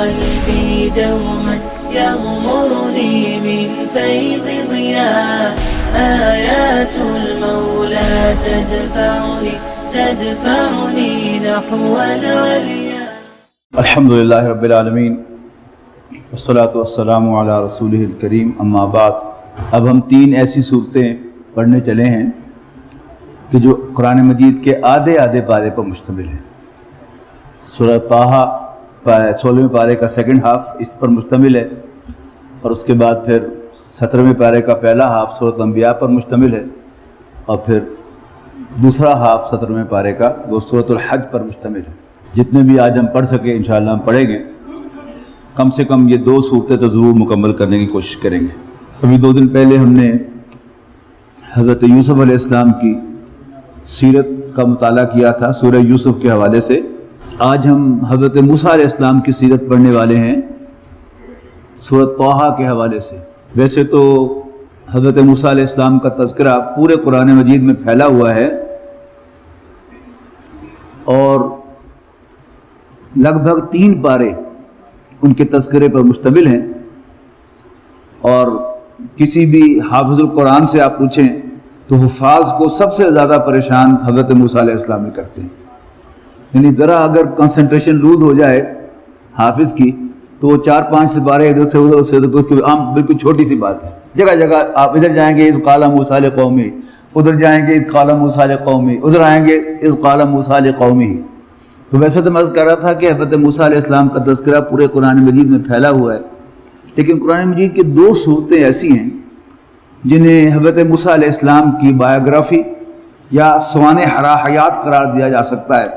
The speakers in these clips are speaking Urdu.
قلبي دوما يغمرني من فيض ضياء آيات المولى تدفعني نحو العليا. الحمد للہ رب العالمین والصلاة والسلام علی رسولہ الکریم، اما بعد. اب ہم 3 ایسی صورتیں پڑھنے چلے ہیں کہ جو قرآن مجید کے آدھے پارے پر مشتمل ہیں. سورہ طٰہٰ 16ویں پارے کا سیکنڈ ہاف اس پر مشتمل ہے، اور اس کے بعد پھر 17ویں پارے کا پہلا ہاف سورۃ انبیاء پر مشتمل ہے، اور پھر دوسرا ہاف 17ویں پارے کا وہ سورۃ الحج پر مشتمل ہے. جتنے بھی آج ہم پڑھ سکیں انشاءاللہ ہم پڑھیں گے. کم سے کم یہ 2 صورتیں تو ضرور مکمل کرنے کی کوشش کریں گے. ابھی 2 دن پہلے ہم نے حضرت یوسف علیہ السلام کی سیرت کا مطالعہ کیا تھا سورہ یوسف کے حوالے سے. آج ہم حضرت موسیٰ علیہ السلام کی سیرت پڑھنے والے ہیں سورۃ طٰہٰ کے حوالے سے. ویسے تو حضرت موسیٰ علیہ السلام کا تذکرہ پورے قرآن مجید میں پھیلا ہوا ہے، اور لگ بھگ 3 پارے ان کے تذکرے پر مشتمل ہیں. اور کسی بھی حافظ القرآن سے آپ پوچھیں تو حفاظ کو سب سے زیادہ پریشان حضرت موسیٰ علیہ السلام ہی کرتے ہیں. یعنی ذرا اگر کنسنٹریشن لوز ہو جائے حافظ کی تو وہ 4-5 سپارے ادھر سے عام بالکل چھوٹی سی بات ہے. جگہ جگہ آپ ادھر جائیں گے اذ قال موسیٰ لقومہ، ادھر جائیں گے اذ قال موسیٰ لقومہ، ادھر آئیں گے اذ قال موسیٰ لقومہ. تو ویسے تو میں عرض کر رہا تھا کہ حضرت موسیٰ علیہ السلام کا تذکرہ پورے قرآن مجید میں پھیلا ہوا ہے، لیکن قرآن مجید کی 2 صورتیں ایسی ہیں جنہیں حضرت موسیٰ علیہ السلام کی بایوگرافی یا سوانح حیات قرار دیا جا سکتا ہے،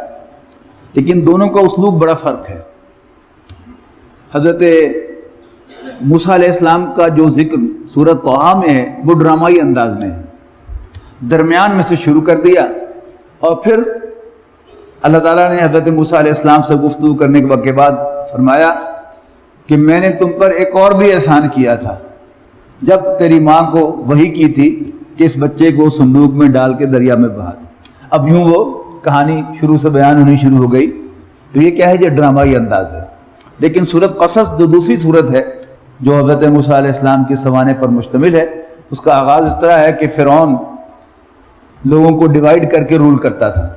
لیکن دونوں کا اسلوب بڑا فرق ہے. حضرت موسیٰ علیہ السلام کا جو ذکر سورۃ طٰہٰ میں ہے وہ ڈرامائی انداز میں ہے. درمیان میں سے شروع کر دیا، اور پھر اللہ تعالیٰ نے حضرت موسیٰ علیہ السلام سے گفتگو کرنے کے بعد فرمایا کہ میں نے تم پر ایک اور بھی احسان کیا تھا جب تیری ماں کو وحی کی تھی کہ اس بچے کو صندوق میں ڈال کے دریا میں بہا دے. اب یوں وہ کہانی شروع سے بیان ہونی شروع ہو گئی. تو یہ کیا ہے؟ یہ ڈرامائی انداز ہے. لیکن سورۃ قصص جو دوسری صورت ہے جو حضرت موسیٰ علیہ السلام کی سوانح پر مشتمل ہے، اس کا آغاز اس طرح ہے کہ فرعون لوگوں کو ڈیوائیڈ کر کے رول کرتا تھا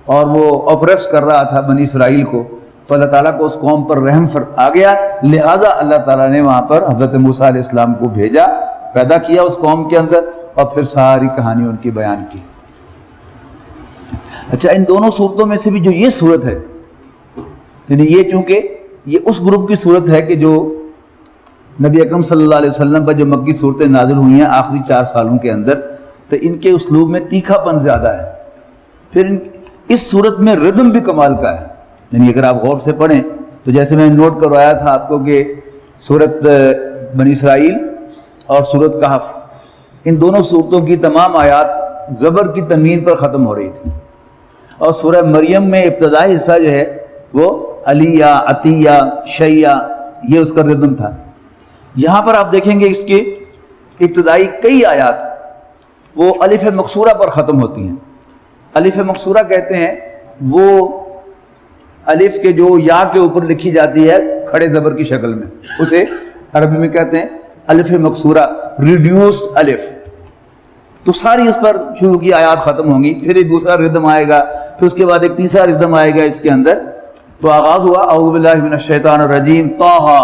اور وہ اپریس کر رہا تھا بنی اسرائیل کو. تو اللہ تعالیٰ کو اس قوم پر رحم آ گیا، لہٰذا اللہ تعالیٰ نے وہاں پر حضرت موسیٰ علیہ السلام کو بھیجا، پیدا کیا اس قوم کے اندر، اور پھر ساری کہانی ان کی بیان کی. اچھا، ان دونوں صورتوں میں سے بھی جو یہ صورت ہے، یعنی یہ چونکہ یہ اس گروپ کی صورت ہے کہ جو نبی اکرم صلی اللہ علیہ وسلم پر جو مکی صورتیں نازل ہوئی ہیں آخری 4 سالوں کے اندر، تو ان کے اسلوب میں تیکھا پن زیادہ ہے. پھر اس صورت میں ردم بھی کمال کا ہے. یعنی اگر آپ غور سے پڑھیں تو جیسے میں نوٹ کروایا تھا آپ کو کہ سورت بنی اسرائیل اور سورت کہف، ان دونوں صورتوں کی تمام آیات زبر کی تنوین پر ختم ہو رہی تھی، اور سورہ مریم میں ابتدائی حصہ جو ہے وہ علیہ، عطیہ، شیعہ، یہ اس کا ردم تھا. یہاں پر آپ دیکھیں گے اس کی ابتدائی کئی آیات وہ الف مقصورہ پر ختم ہوتی ہیں. الف مقصورہ کہتے ہیں وہ الف کے جو یا کے اوپر لکھی جاتی ہے کھڑے زبر کی شکل میں، اسے عربی میں کہتے ہیں الف مقصورہ، ریڈیوسڈ الف. تو ساری اس پر شروع کی آیات ختم ہوں گی، پھر ایک دوسرا ردم آئے گا، پھر اس کے بعد ایک تیسرا ردم آئے گا اس کے اندر. تو آغاز ہوا اعوذ باللہ من الشیطان الرجیم، طٰہٰ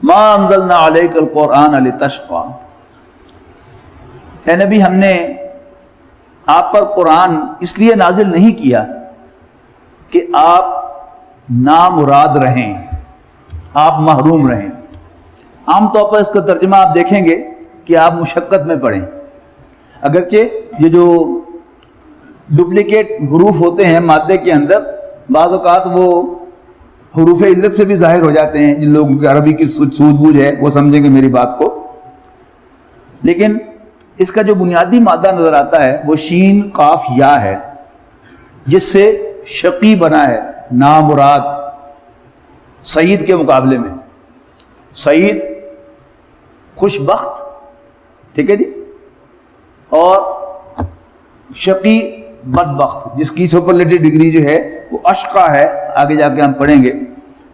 ما انزلنا علیک القرآن لتشقی. اے نبی، ہم نے آپ پر قرآن اس لیے نازل نہیں کیا کہ آپ نامراد رہیں، آپ محروم رہیں. عام طور پر اس کا ترجمہ آپ دیکھیں گے کہ آپ مشقت میں پڑھیں. اگرچہ یہ جو ڈپلیکیٹ حروف ہوتے ہیں مادے کے اندر، بعض اوقات وہ حروف علت سے بھی ظاہر ہو جاتے ہیں. جن لوگوں کی عربی کی سوجھ بوجھ ہے وہ سمجھیں گے میری بات کو. لیکن اس کا جو بنیادی مادہ نظر آتا ہے وہ شین قاف یا ہے، جس سے شقی بنا ہے، نامراد. سعید کے مقابلے میں سعید خوش بخت، ٹھیک ہے جی، اور شقی بدبخت، جس کی سپرلیٹو ڈگری جو ہے وہ اشقا ہے، آگے جا کے ہم پڑھیں گے.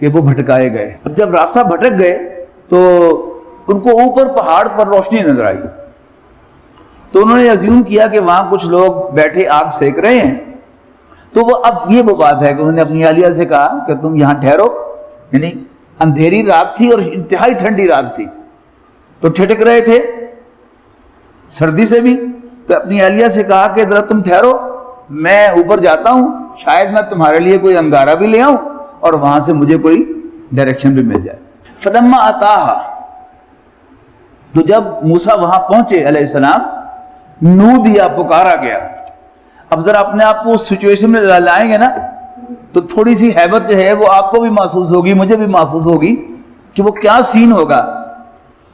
کہ وہ بھٹکائے گئے. اب جب راستہ بھٹک گئے تو ان کو اوپر پہاڑ پر روشنی نظر آئی, تو انہوں نے ازیوم کیا کہ وہاں کچھ لوگ بیٹھے آگ سیک رہے ہیں. تو وہ اب یہ وہ بات ہے کہ انہوں نے اپنی اہلیہ سے کہا کہ تم یہاں ٹھہرو, یعنی اندھیری رات تھی اور انتہائی ٹھنڈی رات تھی, تو ٹھٹک رہے تھے سردی سے بھی. تو اپنی اہلیہ سے کہا کہ ذرا تم ٹھہرو, میں اوپر جاتا ہوں, شاید میں تمہارے لیے کوئی انگارہ بھی لے آؤں اور وہاں سے مجھے کوئی ڈائریکشن بھی مل جائے. فلما اتاہا, تو جب موسیٰ وہاں پہنچے علیہ السلام, نودیا, پکارا گیا. اب ذرا اپنے آپ کو اس سچویشن میں لائیں گے نا تو تھوڑی سی ہیبت جو ہے وہ آپ کو بھی محسوس ہوگی, مجھے بھی محسوس ہوگی کہ وہ کیا سین ہوگا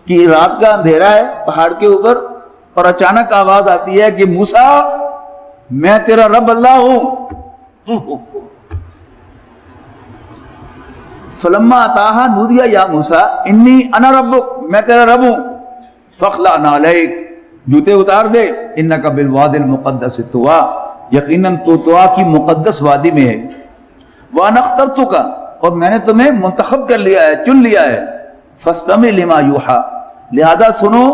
کہ رات کا اندھیرا ہے پہاڑ کے اوپر اور اچانک آواز آتی ہے کہ موسیٰ میں تیرا رب اللہ ہوں. فلما اتاہا نودیا یا موسیٰ انی انا ربک, میں تیرا رب ہوں. فاخلع نعلیک, جوتے اتار دے. انک بالوادی المقدس طویٰ, یقیناً تو طویٰ کی مقدس وادی میں ہے. وانا اخترتک, اور میں نے تمہیں منتخب کر لیا ہے, چن لیا ہے. فاستمع لما یوحیٰ, لہذا سنو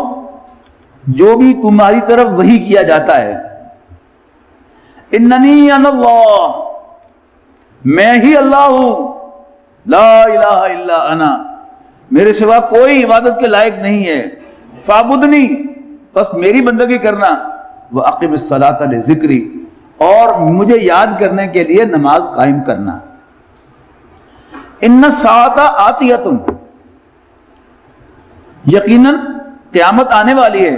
جو بھی تمہاری طرف وحی کیا جاتا ہے. اننی انا اللہ, میں ہی اللہ ہوں. لا الہ الا انا, میرے سوا کوئی عبادت کے لائق نہیں ہے. فاعبدنی, بس میری بندگی کرنا. واقم الصلاۃ لذکری, اور مجھے یاد کرنے کے لیے نماز قائم کرنا. ان الساعۃ آتیۃ, یقیناً قیامت آنے والی ہے.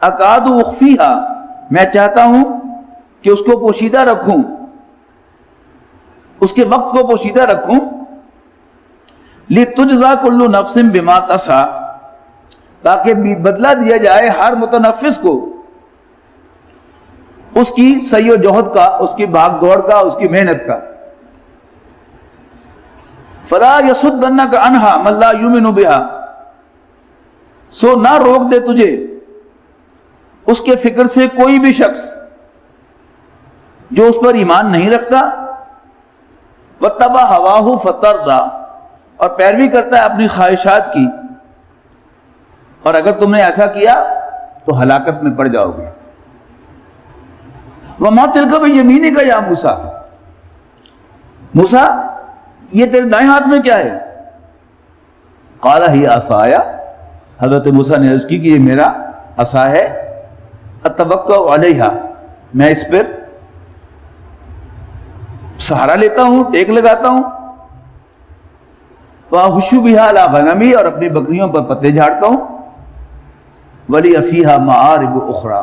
اکاد اخفیہا, میں چاہتا ہوں کہ اس کو پوشیدہ رکھوں, اس کے وقت کو پوشیدہ رکھوں. لتجزا کل نفس بما تسعی, تاکہ بدلہ دیا جائے ہر متنفس کو اس کی سعی و جہد کا, اس کی بھاگ دوڑ کا, اس کی محنت کا. فلا یصدنک عنہا من لا یؤمن بہا, سو نہ روک دے تجھے اس کے فکر سے کوئی بھی شخص جو اس پر ایمان نہیں رکھتا. واتبع ہواہ فتردی, اور پیروی کرتا ہے اپنی خواہشات کی, اور اگر تم نے ایسا کیا تو ہلاکت میں پڑ جاؤ گے. وما تلک بیمینک یا موسیٰ, موسیٰ یہ تیرے دائیں ہاتھ میں کیا ہے؟ قال ہی عصای, حضرت موسیٰ نے عرض کی کہ یہ میرا عصا ہے. اتوکل علیہا, میں اس پر سہارا لیتا ہوں, ٹیک لگاتا ہوں. وأحش بها علی غنمی, اور اپنی بکریوں پر پتے جھاڑتا ہوں. ولی فیہا معارب اخری,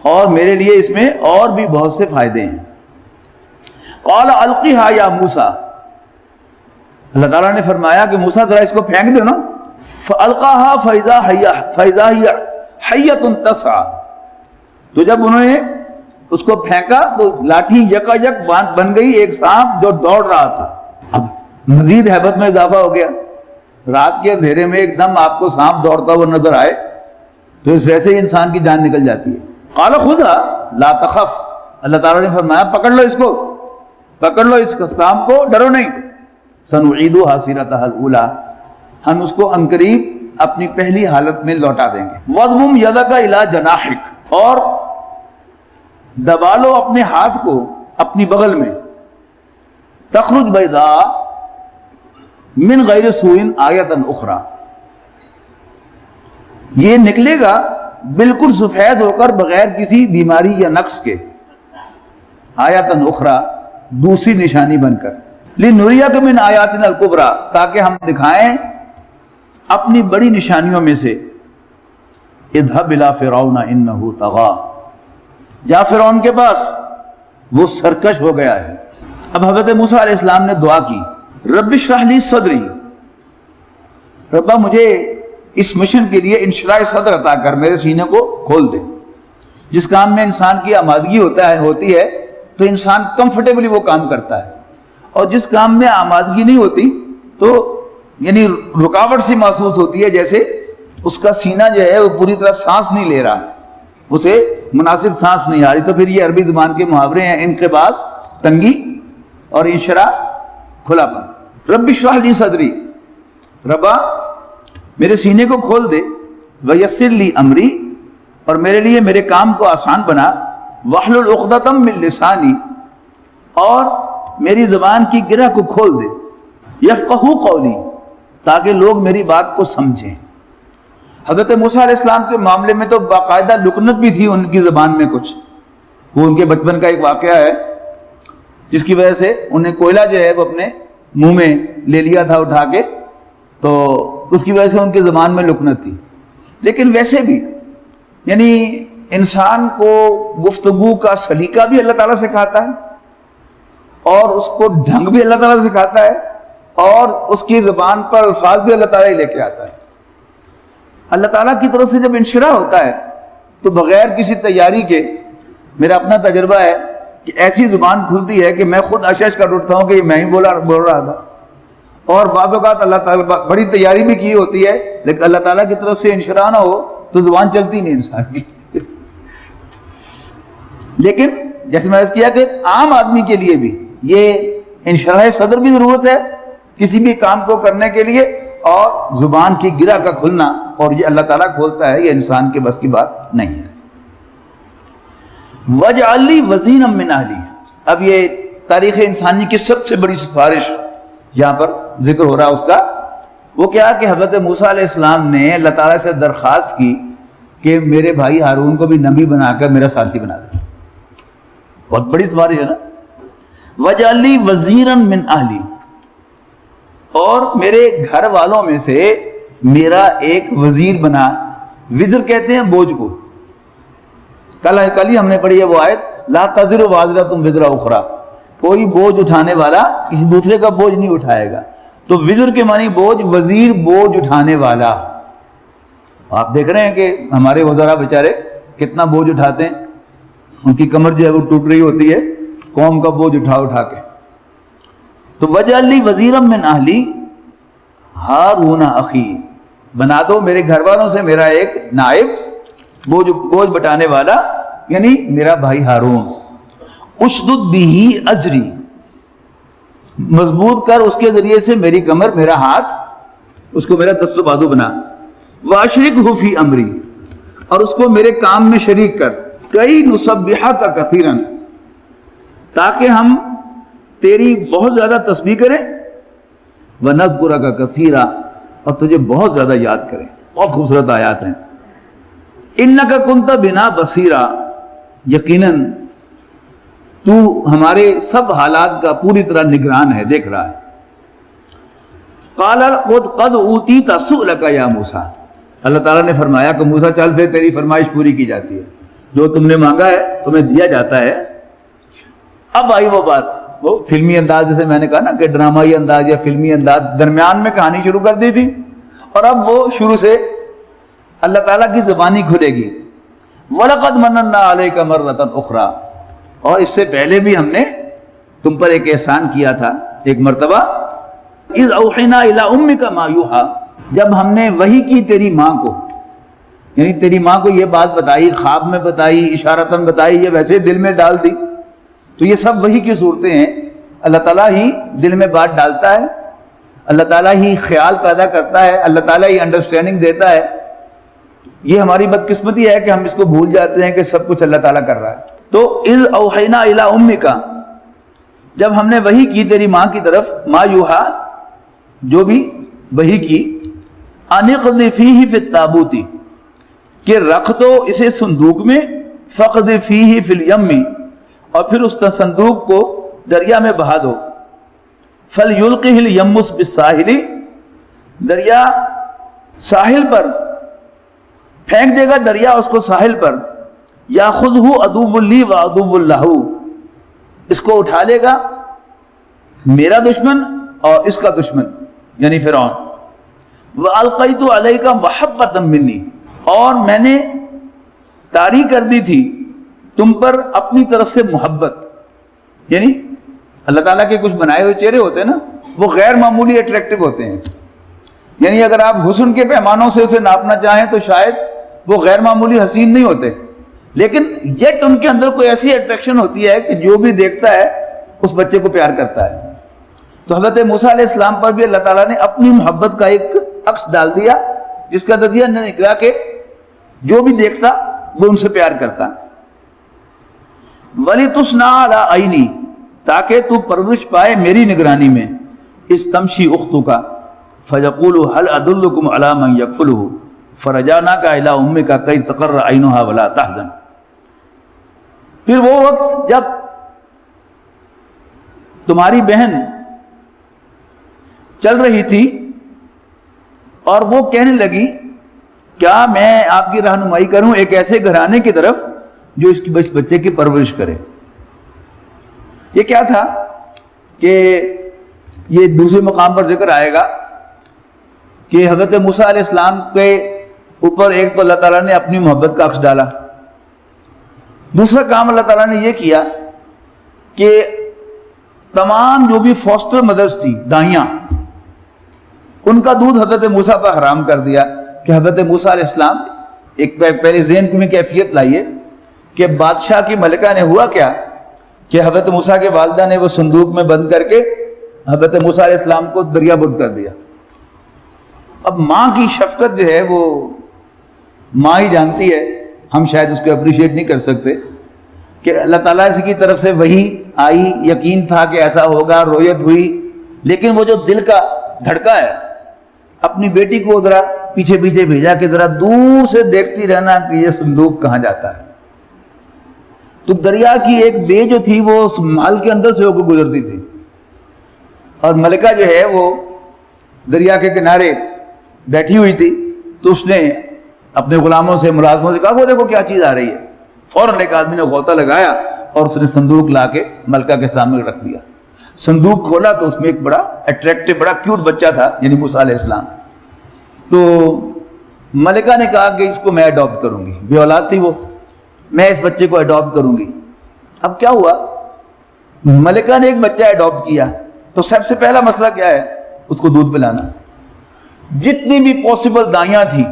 اور میرے لیے اس میں اور بھی بہت سے فائدے ہیں. قال القیہا یا موسیٰ, اللہ تعالیٰ نے فرمایا کہ موسیٰ ذرا اس کو پھینک دو نا. فالقاہا فاذا ہی حیۃ تسعی, تو جب انہوں نے اس کو پھینکا تو لاٹھی یکایک بن گئی ایک سانپ جو دوڑ رہا تھا. اب مزید ہیبت میں اضافہ ہو گیا. رات کے اندھیرے میں ایک دم آپ کو سانپ دوڑتا ہوا نظر آئے تو اس ویسے ہی انسان کی جان نکل جاتی ہے. قال خذها لا تخف, اللہ تعالیٰ نے فرمایا پکڑ لو اس کو, پکڑ لو اس سانپ کو, ڈرو نہیں. سنعیدها سیرتها الاولی, ہم اس کو عنقریب اپنی پہلی حالت میں لوٹا دیں گے. وَاضْمُمْ يَدَكَ إِلَىٰ جَنَاحِكَ, اور دبا لو اپنے ہاتھ کو اپنی بغل میں. تخرج بیضاء من غیر سوء آیۃ اخری, یہ نکلے گا بالکل سفید ہو کر بغیر کسی بیماری یا نقص کے. آیۃ اخری, دوسری نشانی بن کر. لنریک من آیاتنا الکبریٰ, تاکہ ہم دکھائیں اپنی بڑی نشانیوں میں سے. اذهب الى فرعون انه طغى, جا فرعون کے پاس, وہ سرکش ہو گیا ہے. اب حضرت موسیٰ علیہ السلام نے دعا کی, رب اشرح لی صدری, ربا مجھے اس مشن کے لیے انشراح صدر عطا کر, میرے سینے کو کھول دے. جس کام میں انسان کی آمادگی ہوتی ہے تو انسان کمفرٹیبلی وہ کام کرتا ہے, اور جس کام میں آمادگی نہیں ہوتی تو یعنی رکاوٹ سی محسوس ہوتی ہے, جیسے اس کا سینہ جو ہے وہ پوری طرح سانس نہیں لے رہا, اسے مناسب سانس نہیں آ رہی. تو پھر یہ عربی زبان کے محاورے ہیں, انقباض تنگی اور انشراح کھلا پن. رب اشرح لی صدری، ربا میرے سینے کو کھول دے، ویسر لی امری، اور میرے لیے میرے کام کو آسان بنا، واحلل عقدۃ من لسانی، اور میری زبان کی گرہ کو کھول دے، یفقہوا قولی، تاکہ لوگ میری بات کو سمجھیں. حضرت موسیٰ علیہ السلام کے معاملے میں تو باقاعدہ لکنت بھی تھی ان کی زبان میں کچھ. وہ ان کے بچپن کا ایک واقعہ ہے جس کی وجہ سے انہیں کوئلہ جو ہے وہ اپنے منہ میں لے لیا تھا اٹھا کے، تو اس کی وجہ سے ان کی زبان میں لکنت تھی. لیکن ویسے بھی یعنی انسان کو گفتگو کا سلیقہ بھی اللہ تعالیٰ سکھاتا ہے، اور اس کو ڈھنگ بھی اللہ تعالیٰ سکھاتا ہے، اور اس کی زبان پر الفاظ بھی اللہ تعالیٰ ہی لے کے آتا ہے. اللہ تعالیٰ کی طرف سے جب انشراح ہوتا ہے تو بغیر کسی تیاری کے، میرا اپنا تجربہ ہے کہ ایسی زبان کھلتی ہے کہ میں خود اشش کر اٹھتا ہوں کہ یہ میں ہی بول رہا تھا. اور بعض اوقات اللہ تعالیٰ بڑی تیاری بھی کی ہوتی ہے، لیکن اللہ تعالیٰ کی طرف سے انشراح نہ ہو تو زبان چلتی نہیں انسان کی. لیکن جیسے میں نے کیا کہ عام آدمی کے لیے بھی یہ انشراح صدر بھی ضرورت ہے کسی بھی کام کو کرنے کے لیے، اور زبان کی گرہ کا کھلنا، اور یہ اللہ تعالیٰ کھولتا ہے، یہ انسان کے بس کی بات نہیں ہے. وَاجْعَلْ لِي وَزِيرًا مِّنْ أَهْلِي، اب یہ تاریخ انسانی کی سب سے بڑی سفارش یہاں پر ذکر ہو رہا اس کا. وہ کیا کہ حضرت موسیٰ علیہ السلام نے اللہ تعالیٰ سے درخواست کی کہ میرے بھائی ہارون کو بھی نبی بنا کر میرا ساتھی بنا دے. بہت بڑی سفارش ہے نا. وَاجْعَلْ لِي وَزِيرًا مِّنْ أَهْلِي، اور میرے گھر والوں میں سے میرا ایک وزیر بنا. وزر کہتے ہیں بوجھ کو. کل ہی ہم نے پڑھی ہے وہ آیت، لا تزر وازرۃ وزر اخری، کوئی بوجھ اٹھانے والا کسی دوسرے کا بوجھ نہیں اٹھائے گا. تو وزر کے معنی بوجھ، وزیر بوجھ اٹھانے والا. آپ دیکھ رہے ہیں کہ ہمارے وزراء بیچارے کتنا بوجھ اٹھاتے ہیں، ان کی کمر جو ہے وہ ٹوٹ رہی ہوتی ہے قوم کا بوجھ اٹھا کے. تو وَاجْعَلْ لِي وَزِيرًا مِّنْ أَهْلِي ہارون اخی، بنا دو میرے گھر والوں سے میرا ایک نائب، بوجھ بٹانے والا، یعنی میرا بھائی ہارون. اشدد بِهِ أَزْرِي، مضبوط کر اس کے ذریعے سے میری کمر، میرا ہاتھ، اس کو میرا دست و بازو بنا. وَأَشْرِكْهُ فِي أَمْرِي، اور اس کو میرے کام میں شریک کر. کئی نُسَبِّحَكَ كَثِيرًا، تاکہ ہم تیری بہت زیادہ تسبیح کریں، وَنَذْكُرَكَ كَثِيرًا، اور تجھے بہت زیادہ یاد کریں. بہت خوبصورت آیات ہیں. اِنَّكَ كُنْتَ بِنَا بَصِيرًا، یقیناً تو ہمارے سب حالات کا پوری طرح نگران ہے، دیکھ رہا ہے. قَالَ قَدْ أُوتِيتَ سُؤْلَكَ يَا مُوسَىٰ، اللہ تعالیٰ نے فرمایا کہ موسیٰ چل پھر تیری فرمائش پوری کی جاتی ہے، جو تم نے مانگا ہے تمہیں دیا جاتا ہے. اب آئی وہ بات، وہ فلمی انداز، جیسے میں نے کہا نا کہ ڈرامائی انداز یا فلمی انداز، درمیان میں کہانی شروع کر دی تھی، اور اب وہ شروع سے اللہ تعالیٰ کی زبانی کھلے گی. وَلَقَدْ مَنَنَّا عَلَيْكَ مَرَّةً أُخْرَىٰ، اور اس سے پہلے بھی ہم نے تم پر ایک احسان کیا تھا ایک مرتبہ. اِذْ أَوْحَيْنَا إِلَىٰ أُمِّكَ مَا يُوحَىٰ، جب ہم نے وحی کی تیری ماں کو، یعنی تیری ماں کو یہ بات بتائی، خواب میں بتائی، اشارتاً بتائی، یہ ویسے دل میں ڈال دی. تو یہ سب وحی کی صورتیں ہیں. اللہ تعالیٰ ہی دل میں بات ڈالتا ہے، اللہ تعالیٰ ہی خیال پیدا کرتا ہے، اللہ تعالیٰ ہی انڈرسٹینڈنگ دیتا ہے. یہ ہماری بدقسمتی ہے کہ ہم اس کو بھول جاتے ہیں کہ سب کچھ اللہ تعالیٰ کر رہا ہے. تو اذ اوحینا الی امک، جب ہم نے وحی کی تیری ماں کی طرف، ما یوحا، جو بھی وحی کی، ان اقذ فیہ فی التابوت، کہ رکھ دو اسے صندوق میں، فقذ فیہ فی الیم، اور پھر اس صندوق کو دریا میں بہا دو. فَلْيُلْقِهِ الْيَمُّ بِالسَّاحِلِ، دریا ساحل پر پھینک دے گا، دریا اس کو ساحل پر. يَأْخُذْهُ عَدُوٌّ لِّي وَعَدُوٌّ لَّهُ، اس کو اٹھا لے گا میرا دشمن اور اس کا دشمن یعنی فرعون. وَأَلْقَيْتُ عَلَيْكَ مَحَبَّةً مِّنِّي، اور میں نے طاری کر دی تھی تم پر اپنی طرف سے محبت. یعنی اللہ تعالیٰ کے کچھ بنائے ہوئے چہرے ہوتے ہیں نا، وہ غیر معمولی اٹریکٹیو ہوتے ہیں. یعنی اگر آپ حسن کے پیمانوں سے اسے ناپنا چاہیں تو شاید وہ غیر معمولی حسین نہیں ہوتے، لیکن یٹ ان کے اندر کوئی ایسی اٹریکشن ہوتی ہے کہ جو بھی دیکھتا ہے اس بچے کو پیار کرتا ہے. تو حضرت موسیٰ علیہ السلام پر بھی اللہ تعالیٰ نے اپنی محبت کا ایک عکس ڈال دیا، جس کا نتیجہ نکلا کہ جو بھی دیکھتا وہ ان سے پیار کرتا۔ وَلِتُصْنَعَ عَلَىٰ عَيْنِي، تاکہ تو پرورش پائے میری نگرانی میں، اِسْتَمْشِي أُخْتُكَ فَيَقُولُ هَلْ أَدُلُّكُمْ عَلَىٰ مَنْ يَكْفُلُهُ فَرَجَعْنَاكَ إِلَىٰ أُمِّكَ كَيْ تَقَرَّ عَيْنُهَا وَلَا تَحْزَنَ۔ پھر وہ وقت جب تمہاری بہن چل رہی تھی اور وہ کہنے لگی کیا میں آپ کی رہنمائی کروں ایک ایسے گھرانے کی طرف جو اس بچے کی پرورش کرے۔ یہ کیا تھا کہ یہ دوسرے مقام پر ذکر آئے گا کہ حضرت موسیٰ علیہ السلام کے اوپر ایک تو اللہ تعالیٰ نے اپنی محبت کا عکس ڈالا، دوسرا کام اللہ تعالیٰ نے یہ کیا کہ تمام جو بھی فوسٹر مدرس تھی، دائیاں، ان کا دودھ حضرت موسیٰ پر حرام کر دیا کہ حضرت موسیٰ علیہ السلام ایک پہلے ذہن میں کیفیت لائیے کہ بادشاہ کی ملکہ نے ہوا کیا کہ حضرت موسیٰ کے والدہ نے وہ صندوق میں بند کر کے حضرت موسیٰ علیہ السلام کو دریا برد کر دیا۔ اب ماں کی شفقت جو ہے وہ ماں ہی جانتی ہے، ہم شاید اس کو اپریشیٹ نہیں کر سکتے کہ اللہ تعالیٰ کی طرف سے وہی آئی، یقین تھا کہ ایسا ہوگا، رویت ہوئی، لیکن وہ جو دل کا دھڑکا ہے اپنی بیٹی کو ذرا پیچھے پیچھے بھیجا کہ ذرا دور سے دیکھتی رہنا کہ یہ صندوق کہاں جاتا ہے۔ تو دریا کی ایک بے جو تھی وہ اس محل کے اندر سے ہو کے گزرتی تھی، اور ملکہ جو ہے وہ دریا کے کنارے بیٹھی ہوئی تھی، تو اس نے اپنے غلاموں سے ملازموں سے کہا وہ دیکھو کیا چیز آ رہی ہے۔ فوراً ایک آدمی نے غوطہ لگایا اور اس نے صندوق لا کے ملکہ کے سامنے رکھ دیا۔ صندوق کھولا تو اس میں ایک بڑا اٹریکٹیو، بڑا کیوٹ بچہ تھا، یعنی موسیٰ علیہ السلام۔ تو ملکہ نے کہا کہ اس کو میں اڈاپٹ کروں گی، بے اولاد تھی وہ، میں اس بچے کو اڈاپٹ کروں گی۔ اب کیا ہوا، ملکہ نے ایک بچہ اڈاپٹ کیا تو سب سے پہلا مسئلہ کیا ہے، اس کو دودھ پلانا۔ جتنی بھی پاسبل دائیاں تھیں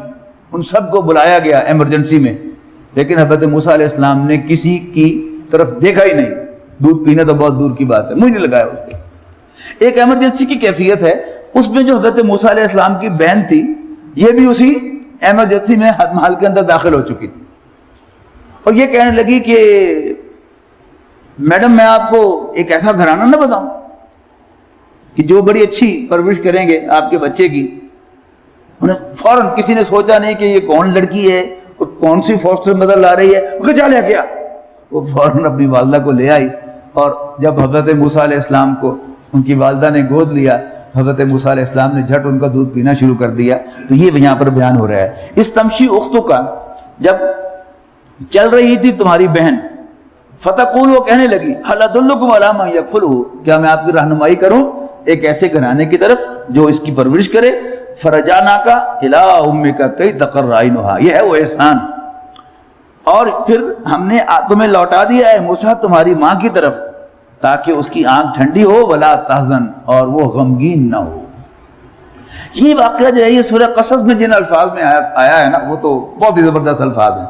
ان سب کو بلایا گیا ایمرجنسی میں، لیکن حضرت موسیٰ علیہ السلام نے کسی کی طرف دیکھا ہی نہیں، دودھ پینا تو بہت دور کی بات ہے، منہ نہیں لگایا اس پہ۔ ایک ایمرجنسی کی کیفیت ہے، اس میں جو حضرت موسیٰ علیہ السلام کی بہن تھی یہ بھی اسی ایمرجنسی میں محل کے اندر داخل ہو چکی تھی، اور یہ کہنے لگی کہ میڈم میں آپ کو ایک ایسا گھرانہ نہ بتاؤں کہ جو بڑی اچھی پرورش کریں گے آپ کے بچے کی۔ انہیں فوراً کسی نے سوچا نہیں کہ یہ کون لڑکی ہے، کون سی فوسٹر مدر لا رہی ہے، وہ کیا لے کیا، وہ فوراً اپنی والدہ کو لے آئی، اور جب حضرت موسیٰ علیہ السلام کو ان کی والدہ نے گود لیا تو حضرت موسیٰ علیہ السلام نے جھٹ ان کا دودھ پینا شروع کر دیا۔ تو یہ یہاں پر بیان ہو رہا ہے، اس تمشی اختوں کا جب چل رہی تھی تمہاری بہن، فتقول، وہ کہنے لگی هل ادلکم علی من یکفلہ، کیا میں آپ کی رہنمائی کروں ایک ایسے گھرانے کی طرف جو اس کی پرورش کرے۔ فرجعناک الی امک کی تقر عینھا، یہ ہے وہ احسان، اور پھر ہم نے تمہیں لوٹا دیا ہے موسیٰ تمہاری ماں کی طرف تاکہ اس کی آنکھ ٹھنڈی ہو، ولا تحزن، اور وہ غمگین نہ ہو۔ یہ واقعہ جو ہے یہ سورہ قصص میں جن الفاظ میں آیا ہے نا وہ تو بہت ہی زبردست الفاظ ہیں۔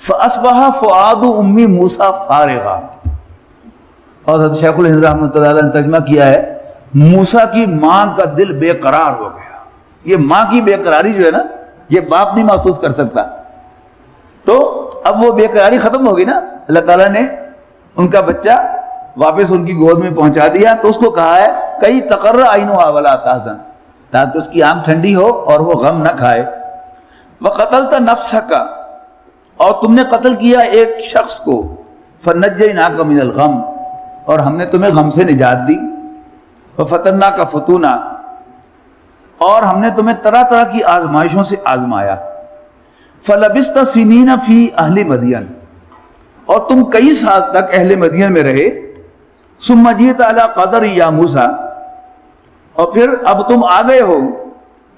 فَأَصْبَحَ فُؤَادُ أُمِّ مُوسَىٰ فَارِغًا، اور حضرت شیخ الہند رحمۃ اللہ علیہ نے ترجمہ کیا ہے موسیٰ کی ماں کا دل بے قرار ہو گیا۔ یہ ماں کی بے قراری جو ہے نا یہ باپ نہیں محسوس کر سکتا، تو اب وہ بے قراری ختم ہوگی نا، اللہ تعالیٰ نے ان کا بچہ واپس ان کی گود میں پہنچا دیا، تو اس کو کہا ہے کئی تقر عینھا ولا تحزن، تاکہ اس کی آنکھ ٹھنڈی ہو اور وہ غم نہ کھائے۔ وقتلت نفسک، اور تم نے قتل کیا ایک شخص کو، فنجیناک من الغم، اور ہم نے تمہیں غم سے نجات دی۔ وفتناک فتونا، اور ہم نے تمہیں طرح طرح کی آزمائشوں سے آزمایا۔ فلبثت سنین فی اہل مدین، اور تم کئی سال تک اہل مدین میں رہے۔ ثم جئت علی قدر یا موسیٰ، اور پھر اب تم آ گئے ہو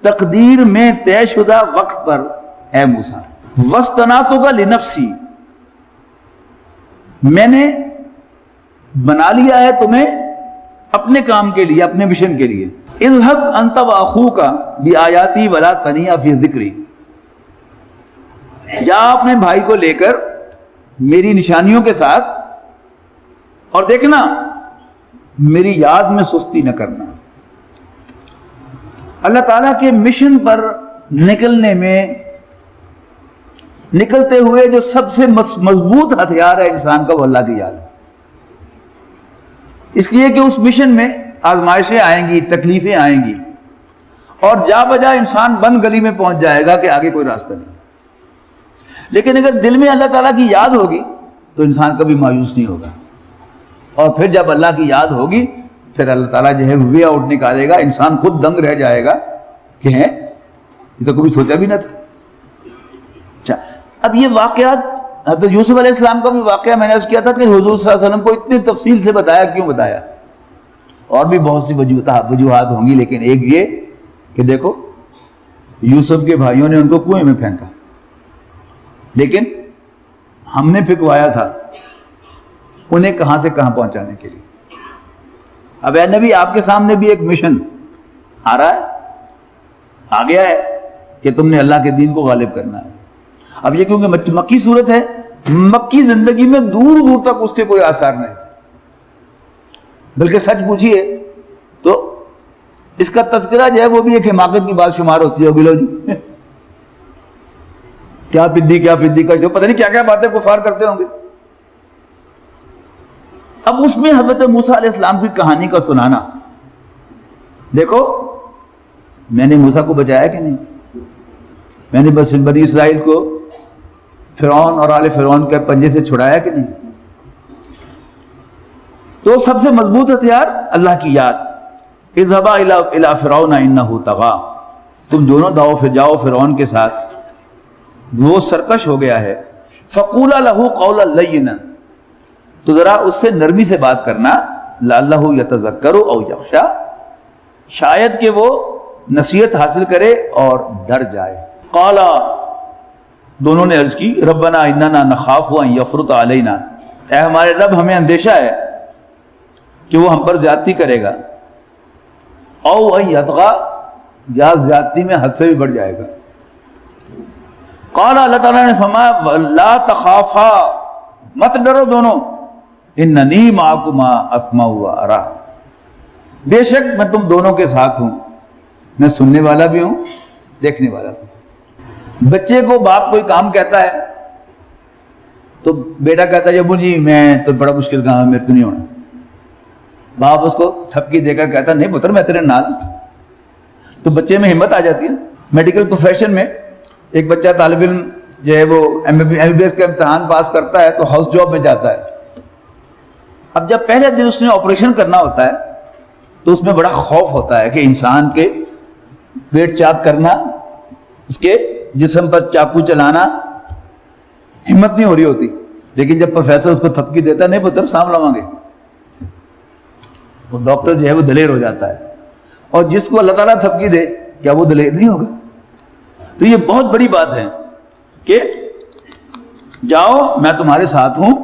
تقدیر میں طے شدہ وقت پر اے موسیٰ۔ واصطنعتک لنفسی، میں نے بنا لیا ہے تمہیں اپنے کام کے لیے، اپنے مشن کے لیے۔ اذهب انت واخوک بآیاتی ولا تنیا فی ذکری، جا اپنے بھائی کو لے کر میری نشانیوں کے ساتھ، اور دیکھنا میری یاد میں سستی نہ کرنا۔ اللہ تعالیٰ کے مشن پر نکلنے میں، نکلتے ہوئے جو سب سے مضبوط ہتھیار ہے انسان کا، وہ اللہ کی یاد ہے۔ اس لیے کہ اس مشن میں آزمائشیں آئیں گی، تکلیفیں آئیں گی، اور جا بجا انسان بند گلی میں پہنچ جائے گا کہ آگے کوئی راستہ نہیں۔ لیکن اگر دل میں اللہ تعالیٰ کی یاد ہوگی تو انسان کبھی مایوس نہیں ہوگا، اور پھر جب اللہ کی یاد ہوگی پھر اللہ تعالیٰ جو ہے وے آؤٹ نکالے گا، انسان خود دنگ رہ جائے گا کہ ہیں یہ تو کبھی سوچا بھی نہ تھا۔ اچھا، اب یہ واقعات حضرت یوسف علیہ السلام کا بھی واقعہ میں نے عرض کیا تھا کہ حضور صلی اللہ علیہ وسلم کو اتنی تفصیل سے بتایا، کیوں بتایا؟ اور بھی بہت سی وجوہات ہوں گی، لیکن ایک یہ کہ دیکھو یوسف کے بھائیوں نے ان کو کنویں میں پھینکا، لیکن ہم نے پھینکوایا تھا انہیں کہاں سے کہاں پہنچانے کے لیے۔ اب اے نبی، آپ کے سامنے بھی ایک مشن آ رہا ہے، آ گیا ہے کہ تم نے اللہ کے دین کو غالب کرنا ہے۔ اب یہ کیونکہ مکی صورت ہے، مکی زندگی میں دور دور تک اس کے کوئی آثار نہیں تھے، بلکہ سچ پوچھیے تو اس کا تذکرہ جو ہے وہ بھی ایک حماقت کی بات شمار ہوتی ہے۔ گلو جی کیا پدی کا جو پتہ نہیں کیا کیا باتیں کفار کرتے ہوں گے۔ اب اس میں حضرت موسیٰ علیہ السلام کی کہانی کا سنانا، دیکھو میں نے موسیٰ کو بچایا کہ نہیں، میں نے بس بنی اسرائیل کو فرعون اور آل فرعون کے پنجے سے چھڑایا کہ نہیں۔ تو سب سے مضبوط ہتھیار اللہ کی یاد۔ اذهبا الى فرعون انه طغى، تم دونوں جاؤ فرعون کے ساتھ، وہ سرکش ہو گیا ہے۔ فقولا له قولا لینا، تو ذرا اس سے نرمی سے بات کرنا، لعلہ یتذکر او یخشی، شاید کہ وہ نصیحت حاصل کرے اور ڈر جائے۔ قالا، دونوں نے عرض کی، ربنا اننا نخاف ان یفرط علینا، اے ہمارے رب ہمیں اندیشہ ہے کہ وہ ہم پر زیادتی کرے گا، او ان یطغی، یا زیادتی میں حد سے بھی بڑھ جائے گا۔ قال، اللہ تعالیٰ نے فرمایا، لا تخافا، مت ڈرو دونوں، اننی معکما اسمع و ارى، بے شک میں تم دونوں کے ساتھ ہوں، میں سننے والا بھی ہوں دیکھنے والا بھی ہوں۔ بچے کو باپ کوئی کام کہتا ہے تو بیٹا کہتا ہے ابو جی میں تو بڑا مشکل کام ہے، میرے تو نہیں ہونا۔ باپ اس کو تھپکی دے کر کہتا نہیں پتر میں تیرے نال، تو بچے میں ہمت آ جاتی ہے۔ میڈیکل پروفیشن میں ایک بچہ طالب علم جو ہے وہ MBBS کا امتحان پاس کرتا ہے تو ہاؤس جاب میں جاتا ہے۔ اب جب پہلے دن اس نے آپریشن کرنا ہوتا ہے تو اس میں بڑا خوف ہوتا ہے کہ انسان کے پیٹ چاک کرنا، اس کے جسم پر چاقو چلانا، ہمت نہیں ہو رہی ہوتی۔ لیکن جب پروفیسر اس کو تھپکی دیتا ہے نہیں پتر سانبھ لواں گے، وہ ڈاکٹر جو ہے وہ دلیر ہو جاتا ہے۔ اور جس کو اللہ تعالیٰ تھپکی دے کیا وہ دلیر نہیں ہوگا؟ تو یہ بہت بڑی بات ہے کہ جاؤ میں تمہارے ساتھ ہوں،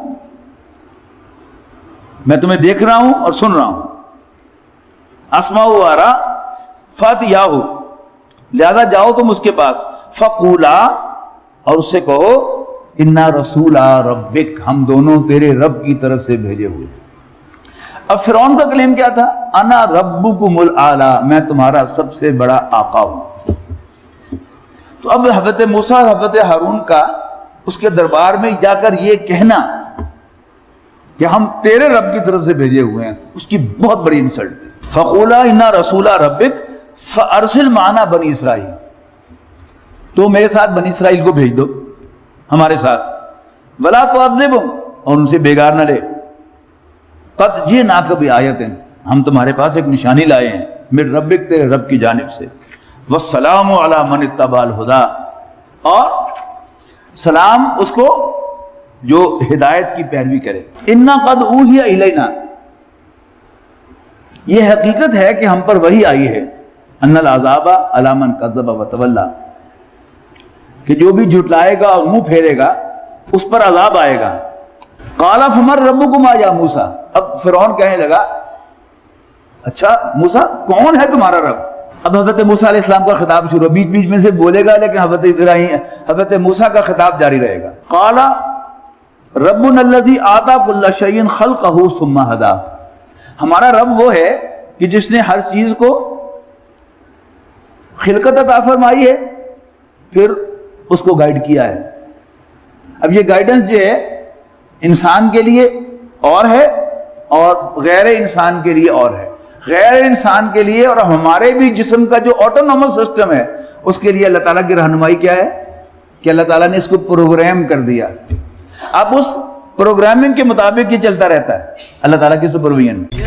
میں تمہیں دیکھ رہا ہوں اور سن رہا ہوں۔ اسمع و ارى فاتیاہ، لہذا جاؤ تم اس کے پاس، فقولا، اور اس سے کہو انا رسولا ربک، ہم دونوں تیرے رب کی طرف سے بھیجے ہوئے۔ اب فرعون کا کلیم کیا تھا؟ انا ربکم الاعلی، میں تمہارا سب سے بڑا آقا ہوں۔ تو اب حضرت موسیٰ اور حضرت ہارون کا اس کے دربار میں جا کر یہ کہنا کہ ہم تیرے رب کی طرف سے بھیجے ہوئے ہیں، اس کی بہت بڑی انسلٹ تھی۔ فقولا انا رسولا ربک فارسل معنا بنی اسرائیل، تو میرے ساتھ بنی اسرائیل کو بھیج دو ہمارے ساتھ، ولا تعذبہم، اور ان سے بیگار نہ لے، قد جئناک بآیۃ، ہم تمہارے پاس ایک نشانی لائے ہیں، من ربک، تیرے رب کی جانب سے، والسلام علی من اتبع الہدی، اور سلام اس کو جو ہدایت کی پیروی کرے۔ انا قد اوحی الینا، یہ حقیقت ہے کہ ہم پر وحی آئی ہے، ان العذاب علی من کذب وتولی، کہ جو بھی جھٹلائے گا اور منہ پھیرے گا اس پر عذاب آئے گا۔ قال فمن ربکما یا موسیٰ، اب فرعون کہنے لگا اچھا موسیٰ کون ہے تمہارا رب؟ اب حضرت موسیٰ علیہ السلام کا خطاب شروع، بیچ بیچ میں سے بولے گا لیکن حضرت موسیٰ کا خطاب جاری رہے گا۔ قال ربنا الذی آتى كل شيء خلقه ثم هدى، ہمارا رب وہ ہے کہ جس نے ہر چیز کو خلقت عطا فرمائی ہے، پھر اس کو گائیڈ کیا ہے۔ اب یہ گائیڈنس جو ہے انسان کے لیے اور ہے اور غیر انسان کے لیے اور ہے۔ غیر انسان کے لیے اور ہمارے بھی جسم کا جو آٹونومس سسٹم ہے اس کے لیے اللہ تعالیٰ کی رہنمائی کیا ہے کہ اللہ تعالیٰ نے اس کو پروگرام کر دیا۔ اب اس پروگرامنگ کے مطابق یہ چلتا رہتا ہے اللہ تعالیٰ کی سپرویژن میں۔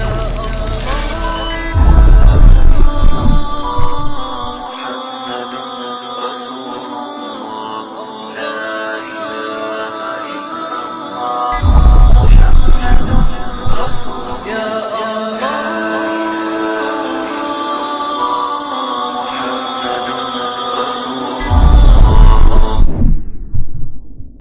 يا